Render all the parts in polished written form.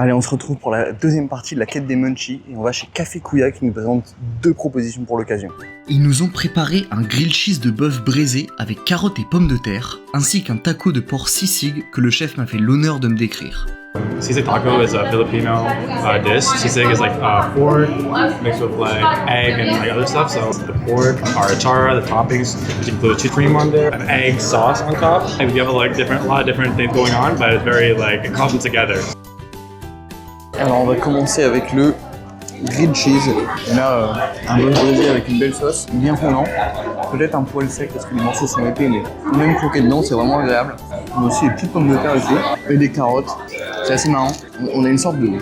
Allez, on se retrouve pour la deuxième partie de la quête des munchies et on va chez Café Couilla qui nous présente 2 propositions pour l'occasion. Ils nous ont préparé un grilled cheese de bœuf braisé avec carottes et pommes de terre, ainsi qu'un taco de porc sisig que le chef m'a fait l'honneur de me décrire. Sisig taco is a Filipino dish. Sisig is like pork mixed with like egg and like other stuff. So the pork, our achara, the toppings, which include cheese cream on there, an egg sauce on top. And we have like a lot of different things going on, but it's very like it comes together. Alors on va commencer avec le grilled cheese. On a un bœuf braisé avec une belle sauce, bien fondant. Peut-être un poil sec parce que les morceaux sont épais, mais même croquer dedans, c'est vraiment agréable. On a aussi des petites pommes de terre ici et des carottes. C'est assez marrant. On a une sorte de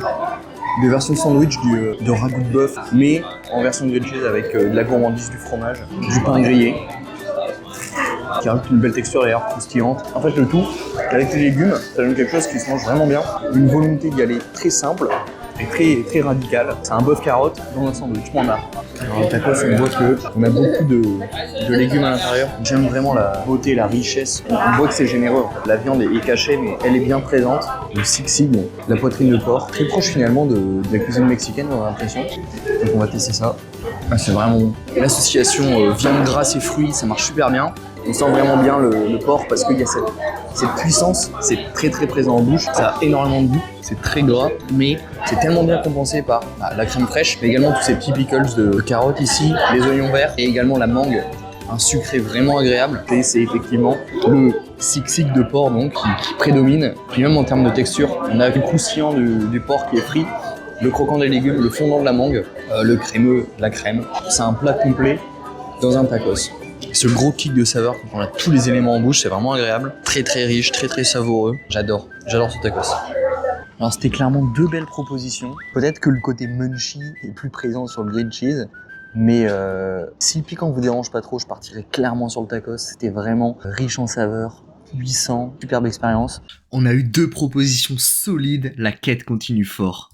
version sandwich de ragoût de bœuf, mais en version grilled cheese avec de la gourmandise, du fromage, du pain grillé, qui rajoute une belle texture d'ailleurs croustillante. En fait, le tout, avec les légumes, ça donne quelque chose qui se mange vraiment bien. Une volonté d'y aller très simple et très radicale. C'est un bœuf carotte dans un sandwich, point barre. Alors le tacos, on voit qu'on a beaucoup de légumes à l'intérieur. J'aime vraiment la beauté, la richesse. On voit que c'est généreux. La viande est cachée, mais elle est bien présente. Le sisig, bon, la poitrine de porc, très proche finalement de la cuisine mexicaine, on a l'impression. Donc on va tester ça. Ah, c'est vraiment bon. L'association viande grasse et fruits, ça marche super bien. On sent vraiment bien le porc parce qu'il y a cette puissance, c'est très présent en bouche, ça a énormément de goût, c'est très gras, mais c'est tellement bien compensé par la crème fraîche, mais également tous ces petits pickles de carottes ici, les oignons verts et également la mangue, un sucré vraiment agréable. Et c'est effectivement le sisig de porc donc qui prédomine. Puis même en termes de texture, on a le croustillant du porc qui est frit, le croquant des légumes, le fondant de la mangue, le crémeux, la crème. C'est un plat complet dans un tacos. Ce gros kick de saveur quand on a tous les éléments en bouche, c'est vraiment agréable. Très riche, très savoureux. J'adore ce tacos. Alors c'était clairement 2 belles propositions. Peut-être que le côté munchy est plus présent sur le grilled cheese, mais si le piquant vous dérange pas trop, je partirais clairement sur le tacos. C'était vraiment riche en saveur, puissant, superbe expérience. On a eu 2 propositions solides, la quête continue fort.